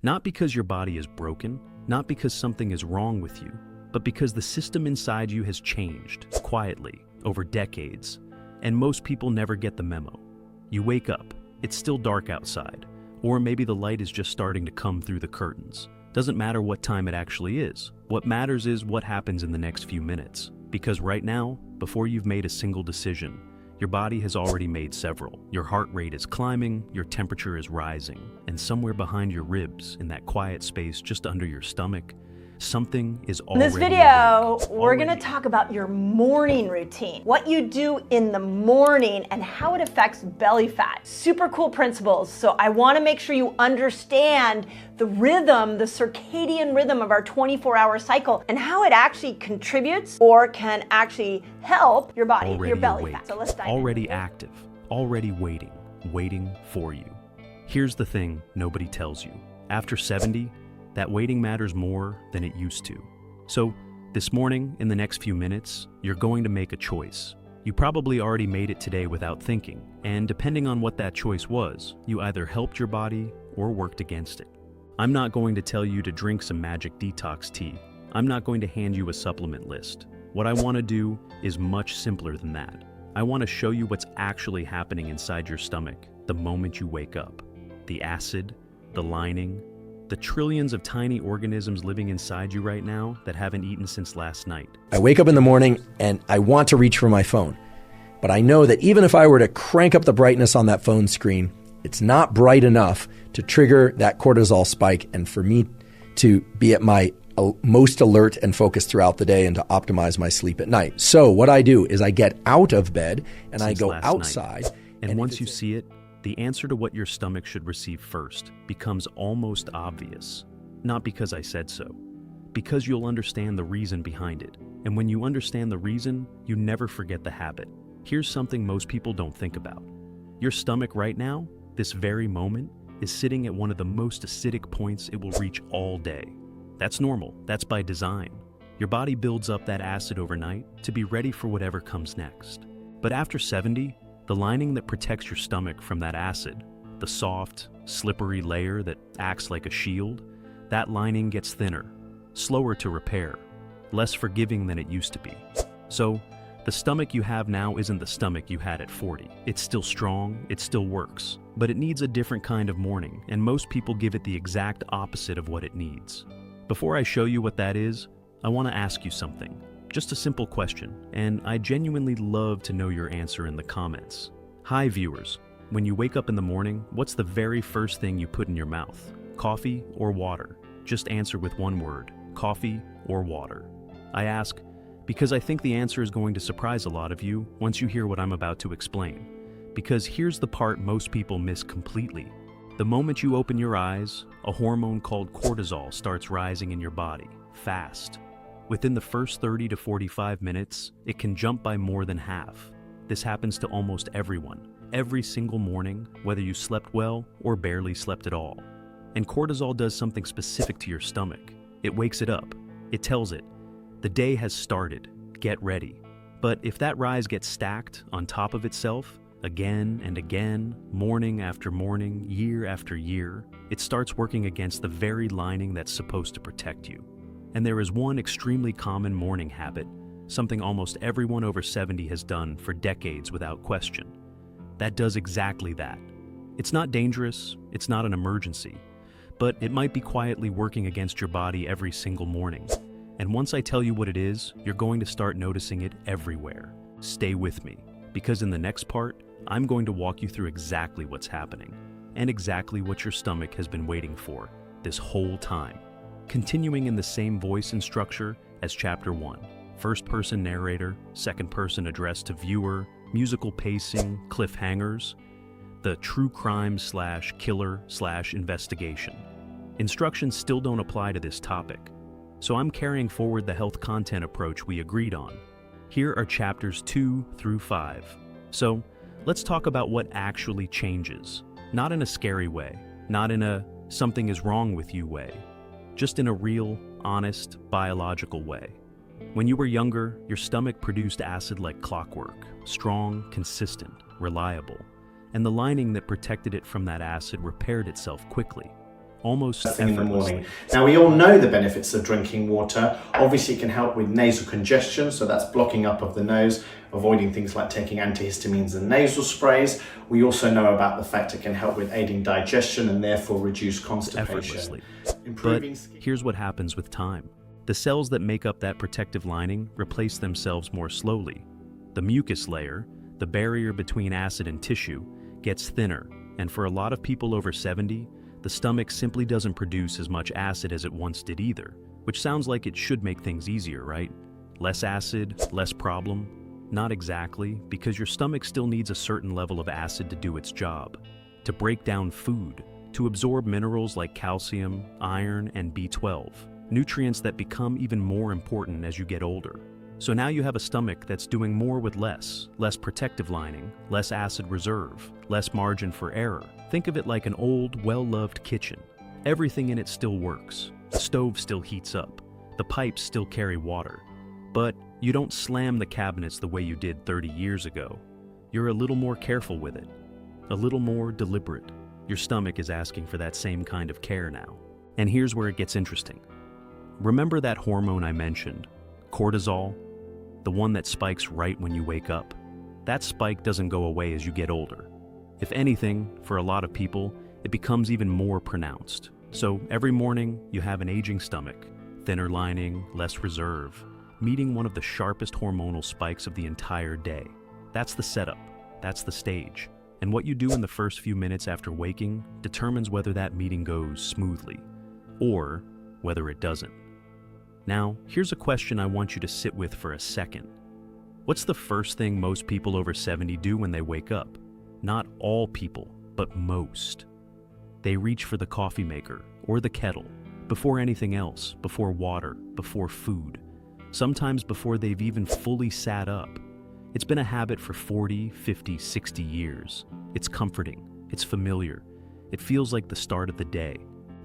Not because your body is broken, not because something is wrong with you, but because the system inside you has changed, quietly, over decades, and most people never get the memo. You wake up, it's still dark outside, or maybe the light is just starting to come through the curtains. Doesn't matter what time it actually is. What matters is what happens in the next few minutes. Because right now, before you've made a single decision, your body has already made several. Your heart rate is climbing, your temperature is rising, and somewhere behind your ribs, in that quiet space just under your stomach, something is already In this video, awake. we're going to talk about your morning routine, what you do in the morning and how it affects belly fat. Super cool principles. So I want to make sure you understand the rhythm, the circadian rhythm of our 24-hour cycle and how it actually contributes or can actually help your body, Already your belly awake, fat. So let's dive already into it. active, already waiting for you. Here's the thing nobody tells you. After 70, that waiting matters more than it used to. So this morning, in the next few minutes, you're going to make a choice. You probably already made it today without thinking, and depending on what that choice was, you either helped your body or worked against it. I'm not going to tell you to drink some magic detox tea. I'm not going to hand you a supplement list. What I want to do is much simpler than that. I want to show you what's actually happening inside your stomach the moment you wake up. The acid, the lining, the trillions of tiny organisms living inside you right now that haven't eaten since last night. I wake up in the morning and I want to reach for my phone. But I know that even if I were to crank up the brightness on that phone screen, it's not bright enough to trigger that cortisol spike and for me to be at my most alert and focused throughout the day and to optimize my sleep at night. So what I do is I get out of bed and I go outside. And once you see it, the answer to what your stomach should receive first becomes almost obvious. Not because I said so, because you'll understand the reason behind it. And when you understand the reason, you never forget the habit. Here's something most people don't think about. Your stomach right now, this very moment, is sitting at one of the most acidic points it will reach all day. That's normal. That's by design. Your body builds up that acid overnight to be ready for whatever comes next. But after 70, the lining that protects your stomach from that acid, the soft, slippery layer that acts like a shield, that lining gets thinner, slower to repair, less forgiving than it used to be. So, the stomach you have now isn't the stomach you had at 40. It's still strong, it still works, but it needs a different kind of morning, and most people give it the exact opposite of what it needs. Before I show you what that is, I want to ask you something. Just a simple question, and I genuinely love to know your answer in the comments. Hi viewers, when you wake up in the morning, what's the very first thing you put in your mouth? Coffee or water? Just answer with one word, coffee or water. I ask because I think the answer is going to surprise a lot of you once you hear what I'm about to explain. Because here's the part most people miss completely. The moment you open your eyes, a hormone called cortisol starts rising in your body, fast. Within the first 30 to 45 minutes, it can jump by more than half. This happens to almost everyone, every single morning, whether you slept well or barely slept at all. And cortisol does something specific to your stomach. It wakes it up. It tells it, the day has started, get ready. But if that rise gets stacked on top of itself, again and again, morning after morning, year after year, it starts working against the very lining that's supposed to protect you. And there is one extremely common morning habit, something almost everyone over 70 has done for decades without question. That does exactly that. It's not dangerous, it's not an emergency, but it might be quietly working against your body every single morning. And once I tell you what it is, you're going to start noticing it everywhere. Stay with me, because in the next part, I'm going to walk you through exactly what's happening, and exactly what your stomach has been waiting for this whole time. Continuing in the same voice and structure as Chapter 1. First-person narrator, second-person address to viewer, musical pacing, cliffhangers, the true crime/killer/investigation. Instructions still don't apply to this topic, so I'm carrying forward the health content approach we agreed on. Here are chapters 2 through 5. So, let's talk about what actually changes. Not in a scary way, not in a something is wrong with you way, just in a real, honest, biological way. When you were younger, your stomach produced acid like clockwork, strong, consistent, reliable, and the lining that protected it from that acid repaired itself quickly. almost First thing in the effortlessly. morning. Now, we all know the benefits of drinking water. Obviously, it can help with nasal congestion, so that's blocking up of the nose, avoiding things like taking antihistamines and nasal sprays. We also know about the fact it can help with aiding digestion and therefore reduce constipation. Effortlessly. Improving But skin. here's what happens with time. The cells that make up that protective lining replace themselves more slowly. The mucus layer, the barrier between acid and tissue, gets thinner, and for a lot of people over 70, the stomach simply doesn't produce as much acid as it once did either, which sounds like it should make things easier, right? Less acid, less problem? Not exactly, because your stomach still needs a certain level of acid to do its job, to break down food, to absorb minerals like calcium, iron, and B12, nutrients that become even more important as you get older. So now you have a stomach that's doing more with less protective lining, less acid reserve, less margin for error. Think of it like an old, well-loved kitchen. Everything in it still works. The stove still heats up. The pipes still carry water. But you don't slam the cabinets the way you did 30 years ago. You're a little more careful with it, a little more deliberate. Your stomach is asking for that same kind of care now. And here's where it gets interesting. Remember that hormone I mentioned, cortisol? The one that spikes right when you wake up? That spike doesn't go away as you get older. If anything, for a lot of people, it becomes even more pronounced. So every morning, you have an aging stomach, thinner lining, less reserve, meeting one of the sharpest hormonal spikes of the entire day. That's the setup. That's the stage. And what you do in the first few minutes after waking determines whether that meeting goes smoothly, or whether it doesn't. Now, here's a question I want you to sit with for a second. What's the first thing most people over 70 do when they wake up? Not all people, but most. They reach for the coffee maker or the kettle, before anything else, before water, before food, sometimes before they've even fully sat up. It's been a habit for 40, 50, 60 years. It's comforting, it's familiar, it feels like the start of the day.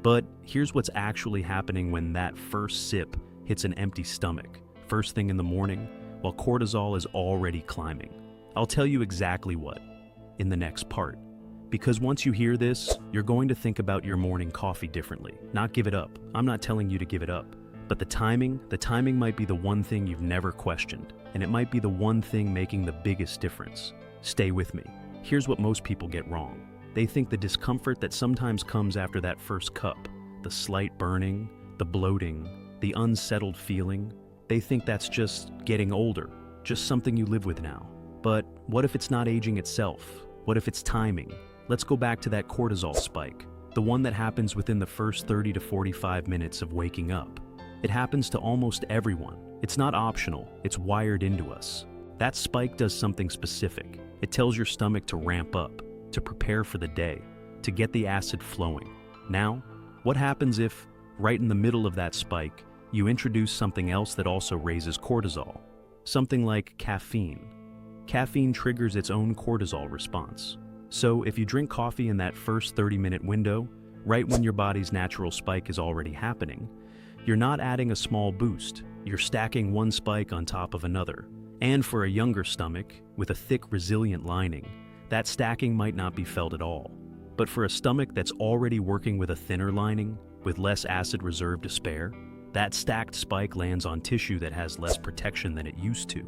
But here's what's actually happening when that first sip hits an empty stomach, first thing in the morning, while cortisol is already climbing. I'll tell you exactly what in the next part. Because once you hear this, you're going to think about your morning coffee differently. Not give it up. I'm not telling you to give it up. But the timing might be the one thing you've never questioned, and it might be the one thing making the biggest difference. Stay with me. Here's what most people get wrong. They think the discomfort that sometimes comes after that first cup, the slight burning, the bloating, the unsettled feeling, they think that's just getting older, just something you live with now. But what if it's not aging itself? What if it's timing? Let's go back to that cortisol spike, the one that happens within the first 30 to 45 minutes of waking up. It happens to almost everyone. It's not optional, it's wired into us. That spike does something specific. It tells your stomach to ramp up, to prepare for the day, to get the acid flowing. Now, what happens if, right in the middle of that spike, you introduce something else that also raises cortisol? Something like caffeine. Caffeine triggers its own cortisol response. So if you drink coffee in that first 30-minute window, right when your body's natural spike is already happening, you're not adding a small boost, you're stacking one spike on top of another. And for a younger stomach, with a thick, resilient lining, that stacking might not be felt at all. But for a stomach that's already working with a thinner lining, with less acid reserve to spare, that stacked spike lands on tissue that has less protection than it used to.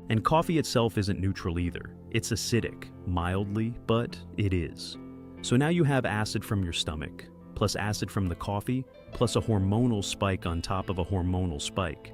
And coffee itself isn't neutral either. It's acidic, mildly, but it is. So now you have acid from your stomach, plus acid from the coffee, plus a hormonal spike on top of a hormonal spike,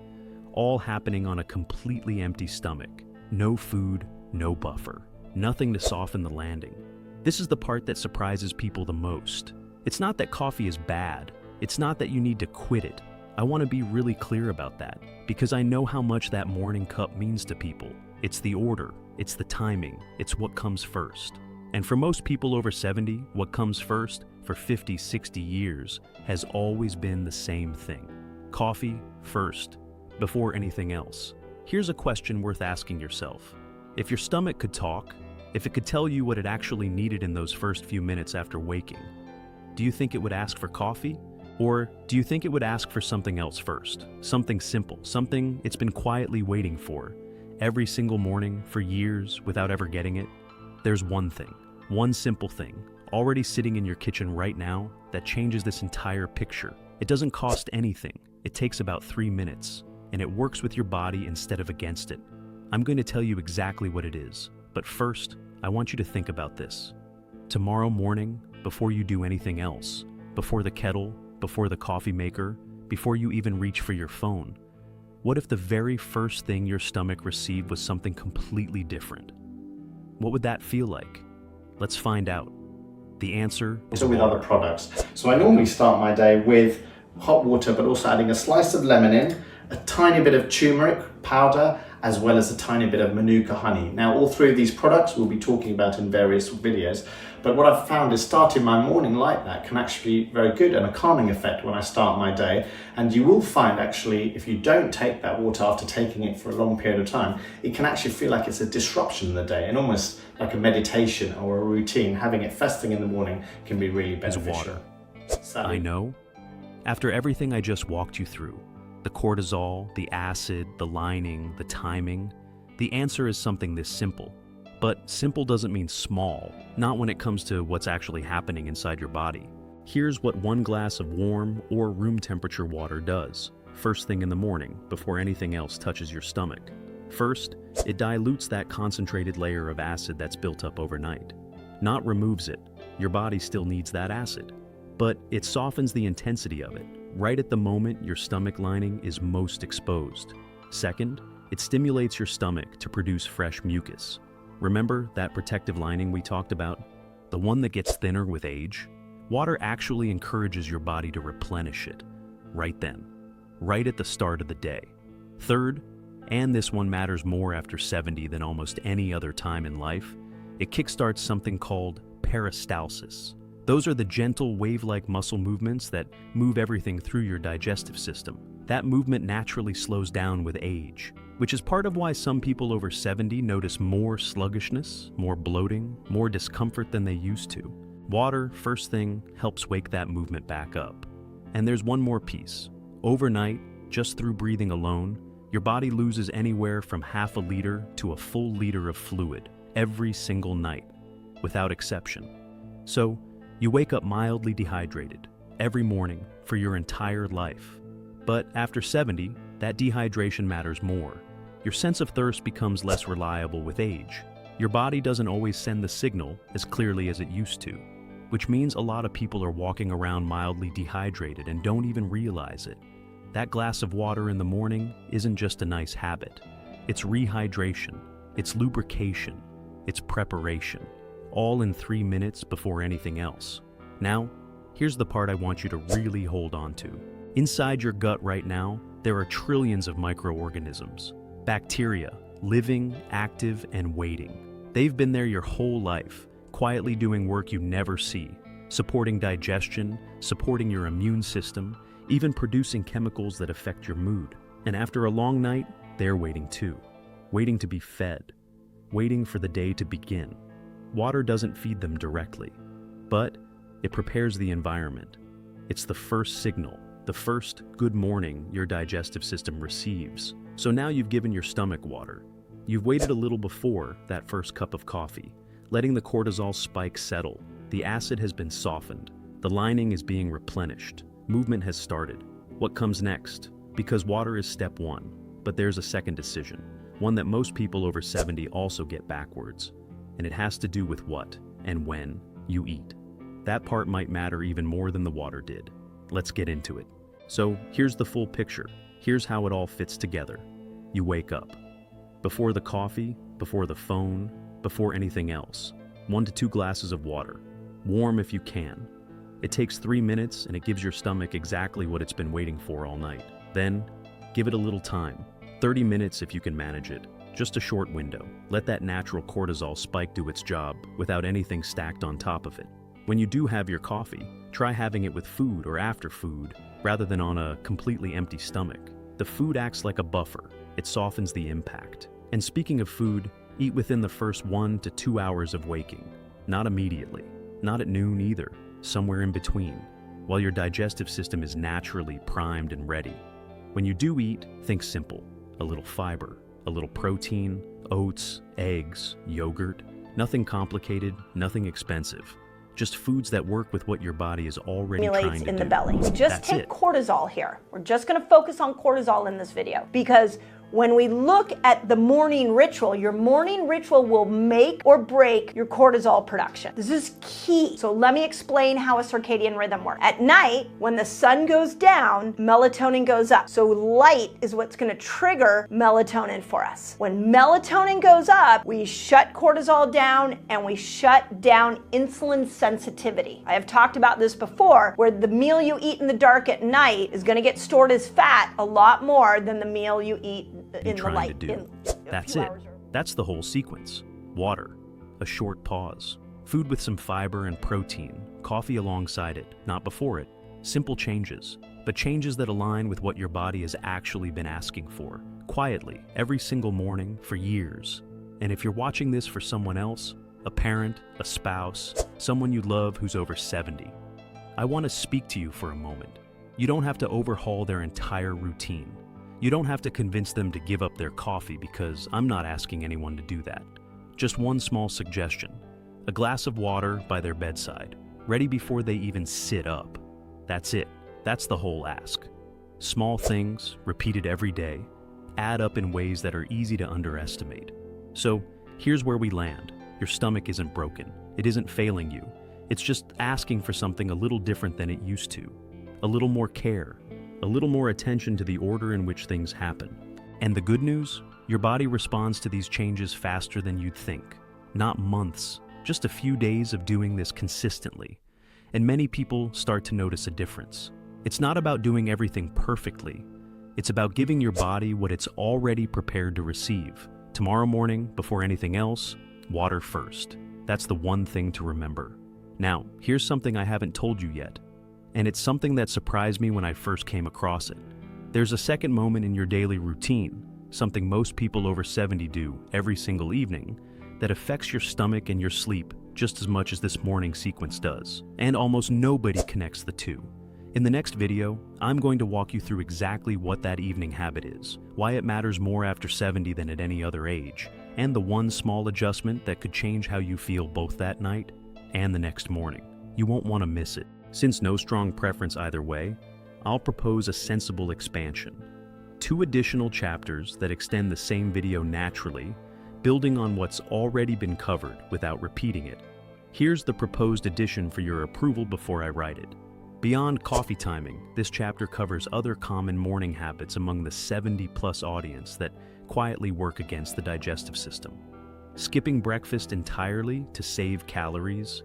all happening on a completely empty stomach. No food, no buffer, nothing to soften the landing. This is the part that surprises people the most. It's not that coffee is bad. It's not that you need to quit it. I want to be really clear about that, because I know how much that morning cup means to people. It's the order, it's the timing, it's what comes first. And for most people over 70, what comes first, for 50, 60 years, has always been the same thing. Coffee first, before anything else. Here's a question worth asking yourself. If your stomach could talk, if it could tell you what it actually needed in those first few minutes after waking, do you think it would ask for coffee? Or do you think it would ask for something else first? Something simple, something it's been quietly waiting for, every single morning for years without ever getting it? There's one thing, one simple thing, already sitting in your kitchen right now that changes this entire picture. It doesn't cost anything. It takes about 3 minutes, and it works with your body instead of against it. I'm going to tell you exactly what it is, but first, I want you to think about this. Tomorrow morning, before you do anything else, before the kettle, before the coffee maker, before you even reach for your phone, what if the very first thing your stomach received was something completely different? What would that feel like? Let's find out. The answer is with other products. So I normally start my day with hot water, but also adding a slice of lemon in, a tiny bit of turmeric powder, as well as a tiny bit of manuka honey. Now, all three of these products we'll be talking about in various videos, but what I've found is starting my morning like that can actually be very good and a calming effect when I start my day. And you will find actually, if you don't take that water after taking it for a long period of time, it can actually feel like it's a disruption in the day and almost like a meditation or a routine. Having it first thing in the morning can be really beneficial. I know. After everything I just walked you through, the cortisol, the acid, the lining, the timing, the answer is something this simple. But simple doesn't mean small, not when it comes to what's actually happening inside your body. Here's what 1 glass of warm or room temperature water does, first thing in the morning, before anything else touches your stomach. First, it dilutes that concentrated layer of acid that's built up overnight. Not removes it, your body still needs that acid. But it softens the intensity of it, right at the moment your stomach lining is most exposed. Second, it stimulates your stomach to produce fresh mucus. Remember that protective lining we talked about? The one that gets thinner with age? Water actually encourages your body to replenish it, right then, right at the start of the day. Third, and this one matters more after 70 than almost any other time in life, it kickstarts something called peristalsis. Those are the gentle wave-like muscle movements that move everything through your digestive system. That movement naturally slows down with age, which is part of why some people over 70 notice more sluggishness, more bloating, more discomfort than they used to. Water, first thing, helps wake that movement back up. And there's one more piece. Overnight, just through breathing alone, your body loses anywhere from half a liter to a full liter of fluid every single night, without exception. So, you wake up mildly dehydrated every morning for your entire life. But after 70, that dehydration matters more. Your sense of thirst becomes less reliable with age. Your body doesn't always send the signal as clearly as it used to, which means a lot of people are walking around mildly dehydrated and don't even realize it. That glass of water in the morning isn't just a nice habit. It's rehydration, it's lubrication, it's preparation, all in 3 minutes before anything else. Now, here's the part I want you to really hold on to. Inside your gut right now, there are trillions of microorganisms, bacteria, living, active, and waiting. They've been there your whole life, quietly doing work you never see, supporting digestion, supporting your immune system, even producing chemicals that affect your mood. And after a long night, they're waiting too, waiting to be fed, waiting for the day to begin. Water doesn't feed them directly, but it prepares the environment. It's the first signal, the first good morning your digestive system receives. So now you've given your stomach water. You've waited a little before that first cup of coffee, letting the cortisol spike settle. The acid has been softened. The lining is being replenished. Movement has started. What comes next? Because water is step one, but there's a second decision, one that most people over 70 also get backwards. And it has to do with what and when you eat. That part might matter even more than the water did. Let's get into it. So here's the full picture. Here's how it all fits together. You wake up. Before the coffee, before the phone, before anything else, 1 to 2 glasses of water. Warm if you can. It takes 3 minutes and it gives your stomach exactly what it's been waiting for all night. Then, give it a little time. 30 minutes if you can manage it. Just a short window. Let that natural cortisol spike do its job without anything stacked on top of it. When you do have your coffee, try having it with food or after food, rather than on a completely empty stomach. The food acts like a buffer. It softens the impact. And speaking of food, eat within the first 1 to 2 hours of waking. Not immediately. Not at noon either. Somewhere in between, while your digestive system is naturally primed and ready. When you do eat, think simple. A little fiber, a little protein, oats, eggs, yogurt. Nothing complicated, nothing expensive. Just foods that work with what your body is already trying Accumulates to in do. the belly. We just That's take it. cortisol here. We're just going to focus on cortisol in this video because when we look at the morning ritual, your morning ritual will make or break your cortisol production. This is key. So let me explain how a circadian rhythm works. At night, when the sun goes down, melatonin goes up. So light is what's going to trigger melatonin for us. When melatonin goes up, we shut cortisol down and we shut down insulin sensitivity. I have talked about this before, where the meal you eat in the dark at night is going to get stored as fat a lot more than the meal you eat in the Trying light. to do. That's it. That's the whole sequence. Water, a short pause, food with some fiber and protein, coffee alongside it, not before it. Simple changes, but changes that align with what your body has actually been asking for, quietly, every single morning for years. And if you're watching this for someone else, a parent, a spouse, someone you love who's over 70, I want to speak to you for a moment. You don't have to overhaul their entire routine. You don't have to convince them to give up their coffee because I'm not asking anyone to do that. Just one small suggestion. A glass of water by their bedside, ready before they even sit up. That's it. That's the whole ask. Small things, repeated every day, add up in ways that are easy to underestimate. So, here's where we land. Your stomach isn't broken. It isn't failing you. It's just asking for something a little different than it used to. A little more care. A little more attention to the order in which things happen. And the good news? Your body responds to these changes faster than you'd think. Not months, just a few days of doing this consistently. And many people start to notice a difference. It's not about doing everything perfectly. It's about giving your body what it's already prepared to receive. Tomorrow morning, before anything else, water first. That's the one thing to remember. Now, here's something I haven't told you yet. And it's something that surprised me when I first came across it. There's a second moment in your daily routine, something most people over 70 do every single evening, that affects your stomach and your sleep just as much as this morning sequence does. And almost nobody connects the two. In the next video, I'm going to walk you through exactly what that evening habit is, why it matters more after 70 than at any other age, and the one small adjustment that could change how you feel both that night and the next morning. You won't want to miss it. Since no strong preference either way, I'll propose a sensible expansion. 2 additional chapters that extend the same video naturally, building on what's already been covered without repeating it. Here's the proposed addition for your approval before I write it. Beyond coffee timing, this chapter covers other common morning habits among the 70-plus audience that quietly work against the digestive system. Skipping breakfast entirely to save calories,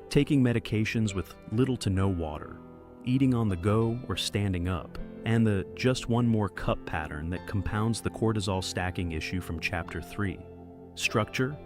taking medications with little to no water, eating on the go or standing up, and the just one more cup pattern that compounds the cortisol stacking issue from Chapter 3. Structure?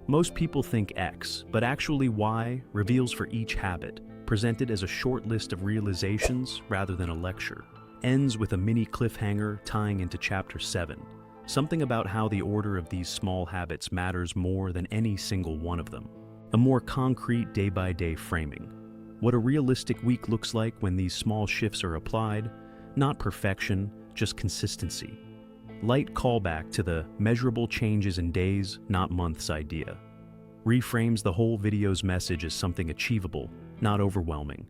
Most people think X, but actually Y reveals for each habit, presented as a short list of realizations rather than a lecture. Ends with a mini cliffhanger tying into Chapter 7. Something about how the order of these small habits matters more than any single one of them. A more concrete day-by-day framing. What a realistic week looks like when these small shifts are applied, not perfection, just consistency. Light callback to the measurable changes in days, not months idea. Reframes the whole video's message as something achievable, not overwhelming.